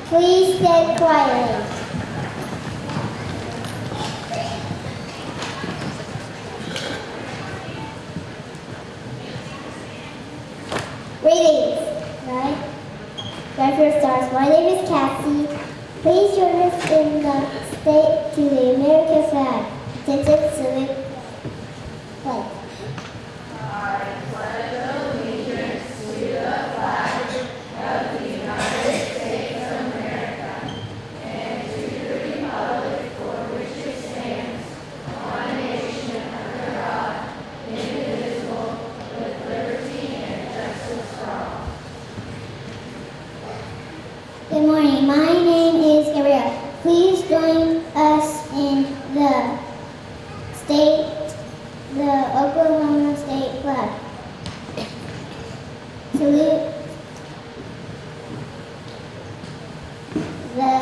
Please sit quietly. Greetings. Right? Garfield stars. My name is Cassie. Please join us in the state to the American flag. Attention, salute, play. Good morning. My name is Gabrielle. Please join us in the Oklahoma state flag. Salute the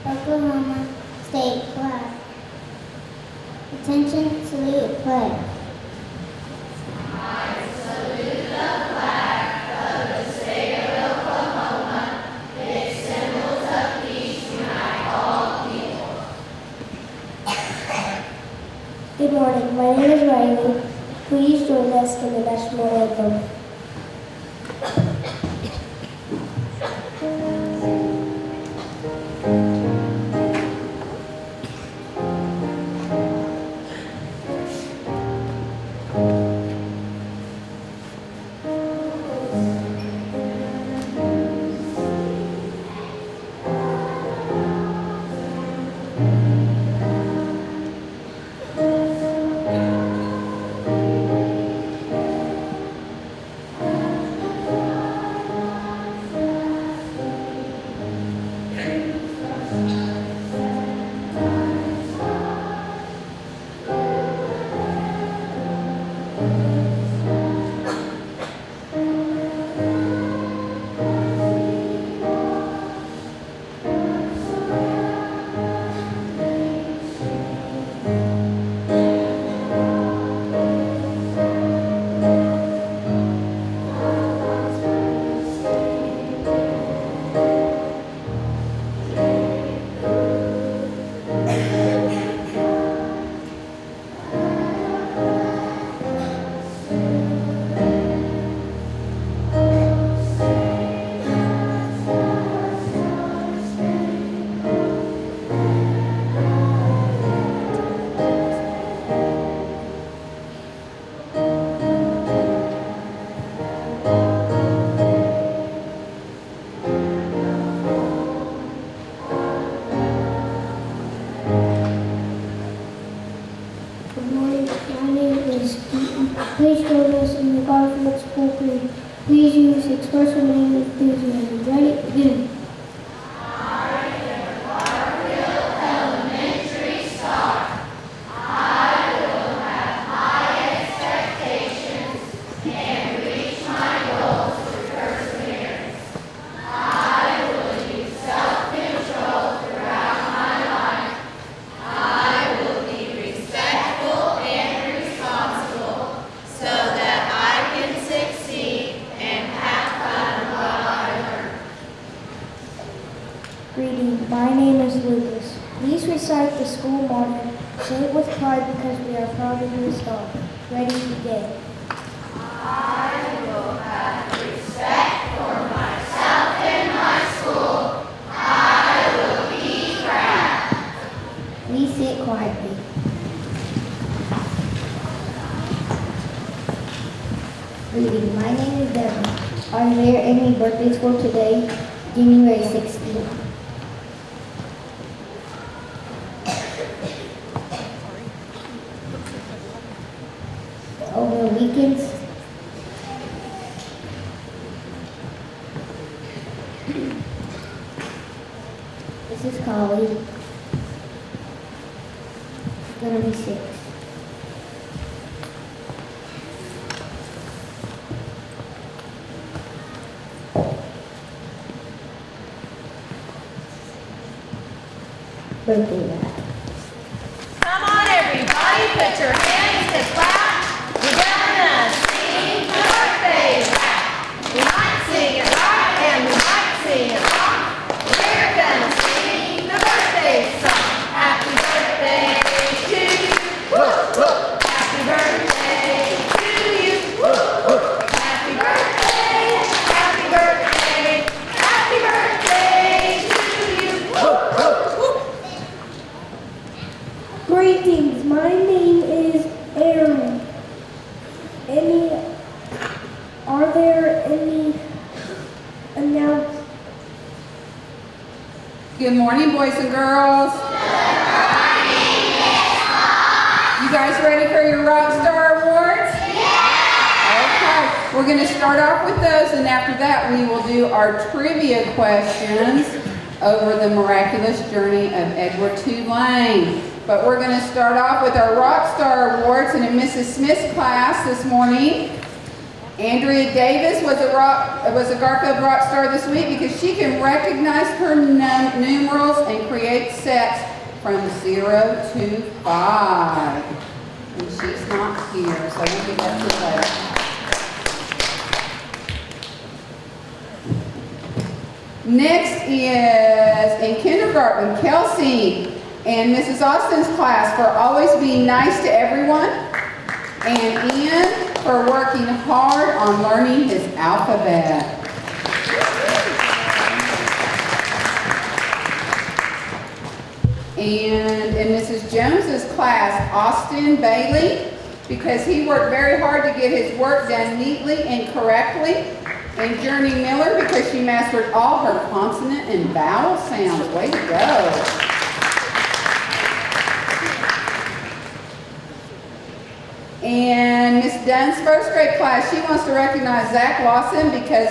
Oklahoma state flag. Attention, salute, play. Good morning. My name is Riley. Please join us in the national anthem. Please join us in the Garfield School Parade. Please use expressive name enthusiasm. Ready? Begin. Greeting. My name is Lucas. Please recite the school motto. Say it with pride because we are proud of your star. Ready, begin. I will have respect for myself and my school. I will be proud. Please sit quietly. Greeting. My name is Devin. Are there any birthdays for today, January 16th? Over the weekends? This is Collie. Gonna be 6. Birthday rap. Come on, everybody, put your hands to clap. We're gonna sing the birthday rap. We might sing it right and we might Good morning, boys and girls. Good morning, Miss Mom. You guys ready for your Rockstar Awards? Yeah! Okay, we're going to start off with those, and after that we will do our trivia questions over the miraculous journey of Edward Tulane. But we're going to start off with our Rockstar Awards, and in Mrs. Smith's class this morning, Andrea Davis was a Garfield rock star this week because she can recognize her numerals and create sets from 0 to 5. And she's not here, so we'll give that to later. Next is in kindergarten, Kelsey and Mrs. Austin's class for always being nice to everyone, and Ian for working hard on learning his alphabet. And in Mrs. Jones's class, Austin Bailey, because he worked very hard to get his work done neatly and correctly. And Journey Miller, because she mastered all her consonant and vowel sounds. Way to go. And Miss Dunn's first grade class, she wants to recognize Zach Lawson because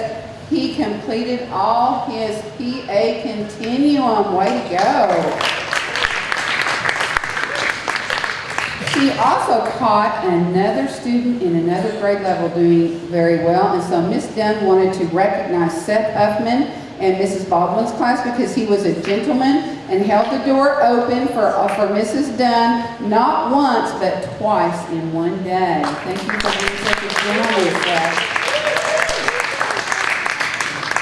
he completed all his PA continuum. Way to go. She also caught another student in another grade level doing very well, and so Miss Dunn wanted to recognize Seth Huffman and Mrs. Baldwin's class because he was a gentleman and held the door open for Mrs. Dunn not once but twice in one day. Thank you for being such a gentleman, Seth.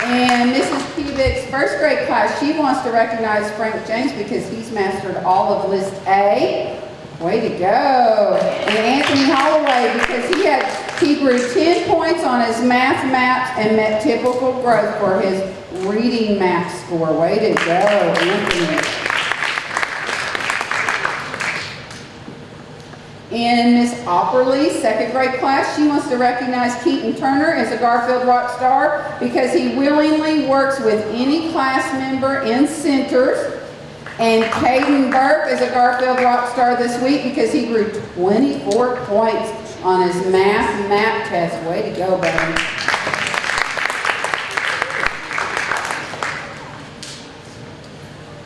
And Mrs. Cubick's first grade class, she wants to recognize Frank James because he's mastered all of List A. Way to go. And Anthony Holloway because he grew 10 points on his math maps and met typical growth for his reading math score. Way to go, Anthony. In Miss Opperly's second grade class, she wants to recognize Keaton Turner as a Garfield rock star because he willingly works with any class member in centers. And Caden Burke is a Garfield rock star this week because he grew 24 points on his math map test. Way to go, buddy.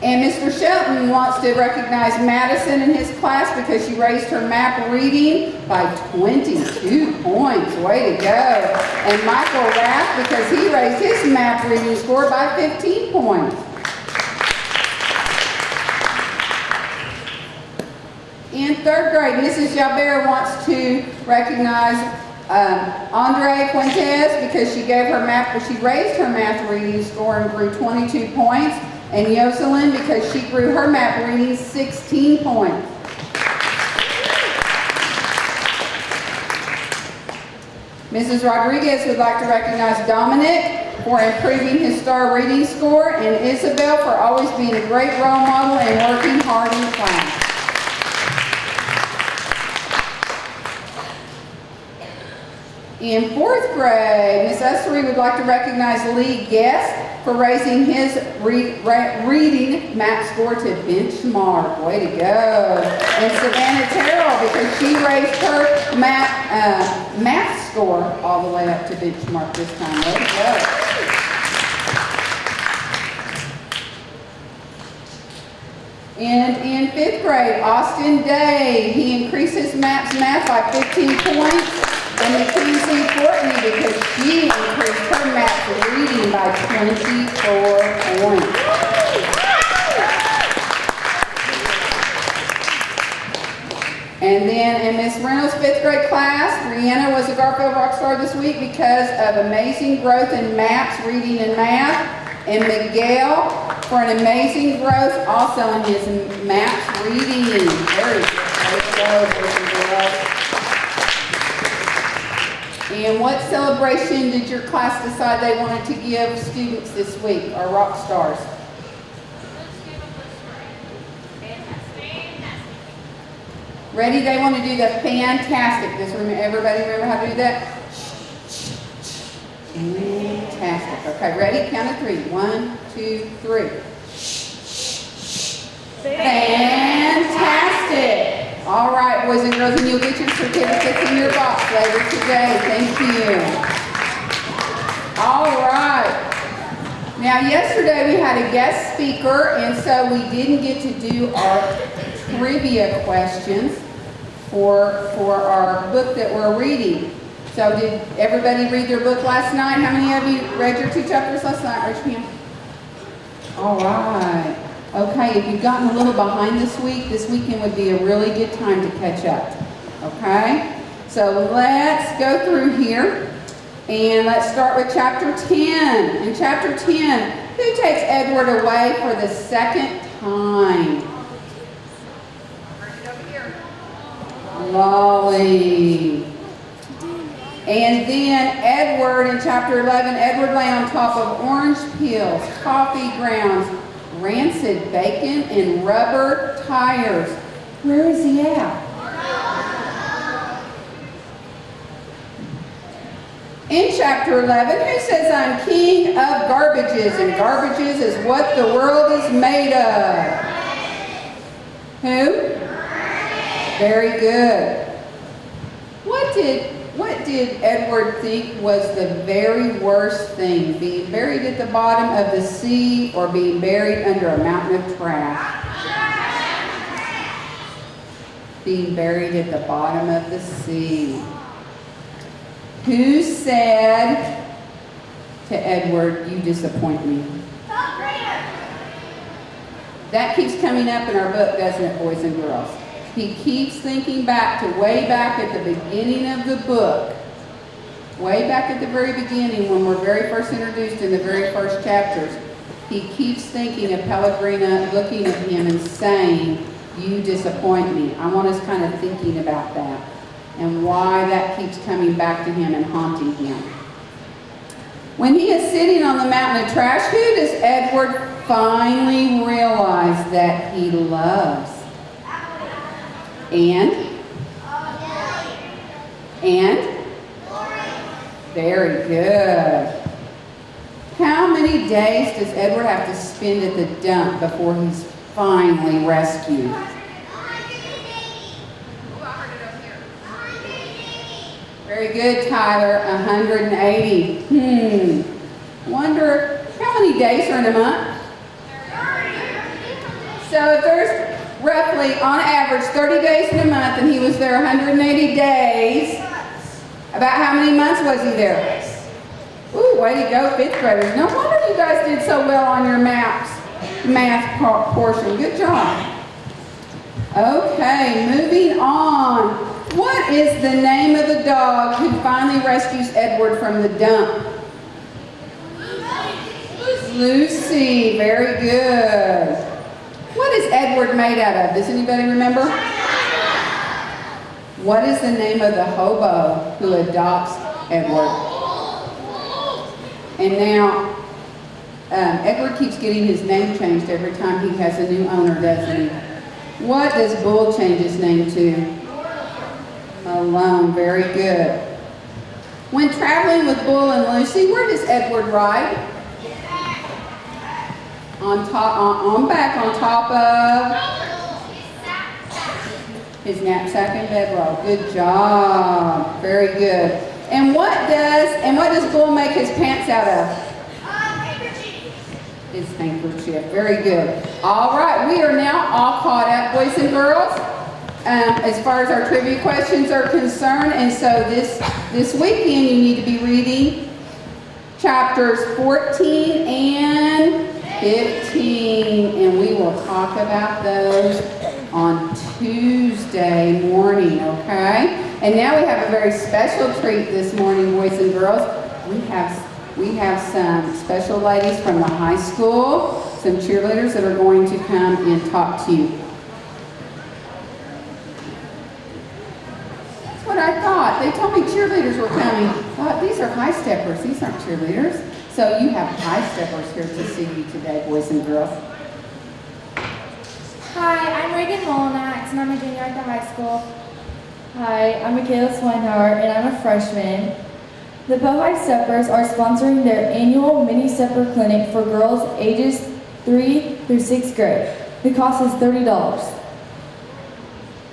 And Mr. Shelton wants to recognize Madison in his class because she raised her map reading by 22 points. Way to go. And Michael Rath because he raised his map reading score by 15 points. In third grade, Mrs. Jalbert wants to recognize Andre Fuentes because she gave her math, she raised her math reading score and grew 22 points. And Yoselin because she grew her math reading 16 points. Mrs. Rodriguez would like to recognize Dominic for improving his star reading score and Isabel for always being a great role model and working hard in class. In fourth grade, Miss Ussery would like to recognize Lee Guest for raising his reading map score to benchmark. Way to go. And Savannah Terrell because she raised her math score all the way up to benchmark this time. Way to go. And in fifth grade, Austin Day, he increased his math by 15 points. And Mackenzie Courtney because she increased her math reading by 24 points. And then in Miss Reynolds' fifth grade class, Brianna was a Garfield rock star this week because of amazing growth in maps, reading, and math. And Miguel for an amazing growth also in his maps reading. Very good. Let's go, boys and girls. And what celebration did your class decide they wanted to give students this week, our rock stars? Ready? They want to do the fantastic. Does everybody remember how to do that? Fantastic. Okay, ready? Count of 3. 1, 2, 3. Fantastic. All right, boys and girls, and you'll get your certificates in your box later today. Thank you. All right. Now, yesterday we had a guest speaker, and so we didn't get to do our trivia questions for our book that we're reading. So did everybody read their book last night? How many of you read your 2 chapters last night? Raise your hand. All right. Okay, if you've gotten a little behind this weekend would be a really good time to catch up. Okay? So let's go through here. And let's start with chapter 10. In chapter 10, who takes Edward away for the second time? Lolly. And then Edward, in chapter 11, Edward lay on top of orange peels, coffee grounds, rancid bacon, and rubber tires. Where is he at? In chapter 11, who says, I'm king of garbages, and garbages is what the world is made of? Who? Very good. What did Edward think was the very worst thing? Being buried at the bottom of the sea or being buried under a mountain of trash? Being buried at the bottom of the sea. Who said to Edward, you disappoint me? That keeps coming up in our book, doesn't it, boys and girls? He keeps thinking back to way back at the beginning of the book. Way back at the very beginning when we're very first introduced in the very first chapters. He keeps thinking of Pellegrina, looking at him and saying, you disappoint me. I want us kind of thinking about that and why that keeps coming back to him and haunting him. When he is sitting on the mountain of trash, who does Edward finally realize that he loves? And? Very good. How many days does Edward have to spend at the dump before he's finally rescued? Very good, Tyler. 180. Wonder how many days are in a month? So if there's roughly, on average, 30 days in a month, and he was there 180 days, about how many months was he there? Ooh, way to go, 5th graders. No wonder you guys did so well on your math portion. Good job. Okay, moving on. What is the name of the dog who finally rescues Edward from the dump? Lucy. Very good. What is Edward made out of? Does anybody remember? What is the name of the hobo who adopts Edward? And now, Edward keeps getting his name changed every time he has a new owner, doesn't he? What does Bull change his name to? Malone. Very good. When traveling with Bull and Lucy, where does Edward ride? On top of his knapsack and bedroll. Good job. Very good. And what does Bull make his pants out of? His handkerchief. Very good. All right, we are now all caught up, boys and girls, as far as our trivia questions are concerned. And so this weekend you need to be reading chapters 14 and 15, and we will talk about those on Tuesday morning, okay? And now we have a very special treat this morning, boys and girls. We have some special ladies from the high school, some cheerleaders that are going to come and talk to you. That's what I thought. They told me cheerleaders were coming. Oh, these are high steppers. These aren't cheerleaders. So you have high steppers here to see you today, boys and girls. Hi, I'm Reagan Molinax, and I'm a junior at the high school. Hi, I'm Michaela Swinehart, and I'm a freshman. The Bohai Steppers are sponsoring their annual mini stepper clinic for girls ages 3 through 6th grade. The cost is $30.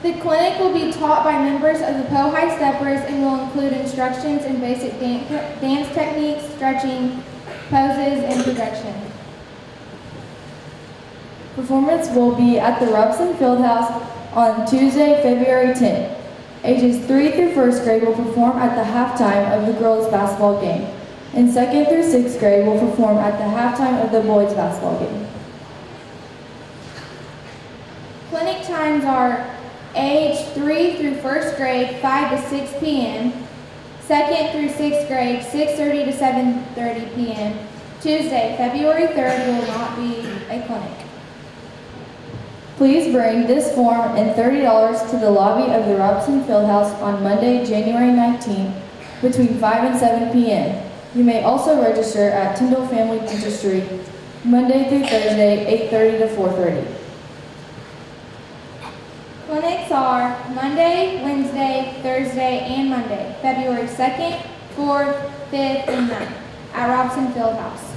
The clinic will be taught by members of the Po High Steppers and will include instructions in basic dance techniques, stretching, poses, and projection. Performance will be at the Robson Fieldhouse on Tuesday, February 10th. Ages 3 through 1st grade will perform at the halftime of the girls' basketball game, and 2nd through 6th grade will perform at the halftime of the boys' basketball game. Clinic times are age 3 through 1st grade, 5 to 6 p.m., 2nd through 6th grade, 6:30 to 7:30 p.m. Tuesday, February 3rd will not be a clinic. Please bring this form and $30 to the lobby of the Robson Fieldhouse on Monday, January 19th between 5 and 7 p.m. You may also register at Tyndall Family Dentistry Monday through Thursday, 8:30 to 4:30. Clinics are Monday, Wednesday, Thursday, and Monday, February 2nd, 4th, 5th, and 9th at Robson Fieldhouse.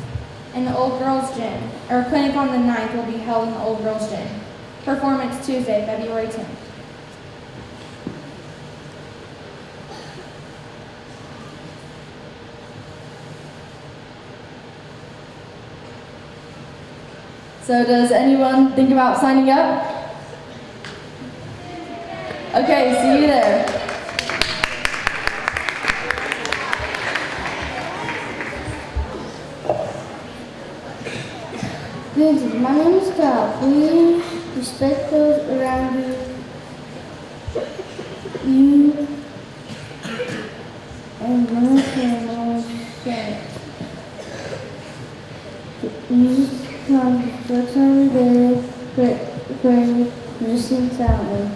And the Old Girls Gym, or clinic on the 9th will be held in the Old Girls Gym. Performance Tuesday, February 10th. So does anyone think about signing up? Okay, see you there. Greetings, my name is Kyle. Please respect those around you. You and learn from those things. Use time to flex every day, pray, listen silently.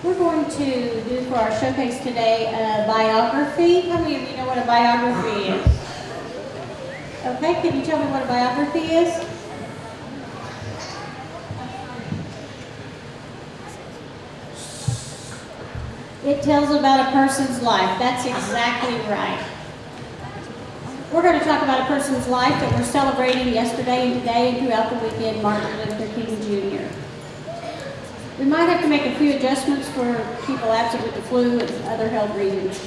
We're going to do for our showcase today a biography. How many of you know what a biography is? Okay, can you tell me what a biography is? It tells about a person's life. That's exactly right. We're going to talk about a person's life that we're celebrating yesterday and today and throughout the weekend, Martin Luther King Jr. We might have to make a few adjustments for people absent with the flu and other health reasons.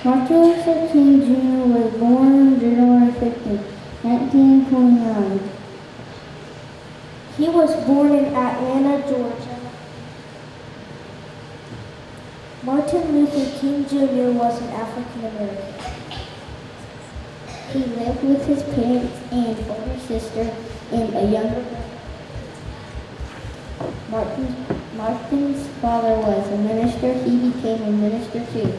Martin Luther King Jr. was born January 15, 1929. He was born in Atlanta, Georgia. Martin Luther King Jr. was an African American. He lived with his parents and older sister and a younger brother. Martin's father was a minister. He became a minister too.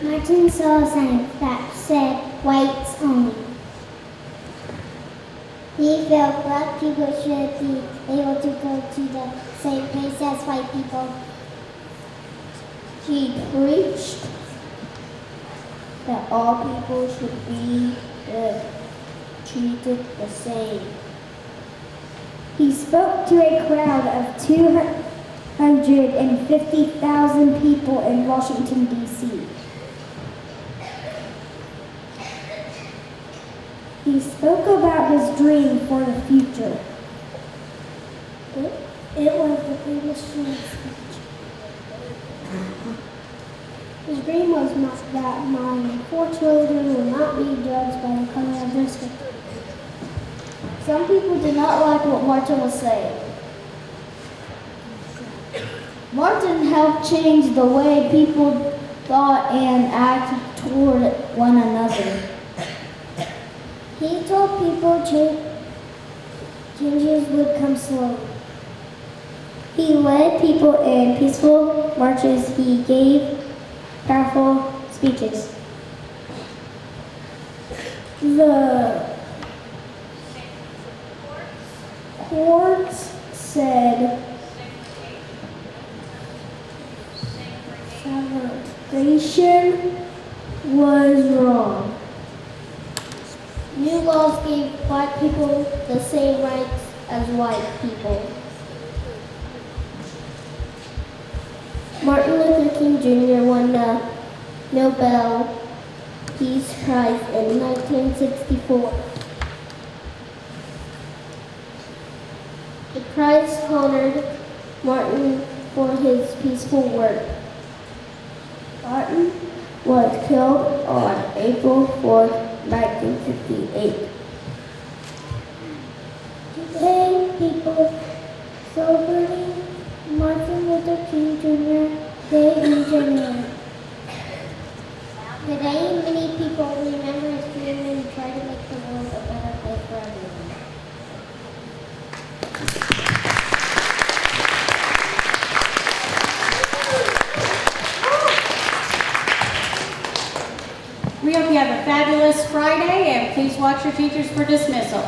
Martin saw a sign that said whites only. He felt black people should be able to go to the same place as white people. He preached that all people should be treated the same. He spoke to a crowd of 250,000 people in Washington, D.C. He spoke about his dream for the future. It was the famous dream speech. His dream was not that my 4 children will not be judged by the color of their skin. Some people did not like what Martin was saying. Martin helped change the way people thought and acted toward one another. He told people changes would come slowly. He led people in peaceful marches. He gave powerful speeches. The courts said segregation was wrong. New laws gave black people the same rights as white people. Martin Luther King Jr. won the Nobel Peace Prize in 1964. The prize honored Martin for his peaceful work. Martin was killed on April 4th, 1958. Today, people celebrating Martin Luther King Jr. Day in January. Today, many people remember his dream and try to make the world a better place for everyone. We hope you have a fabulous Friday, and please watch your teachers for dismissal.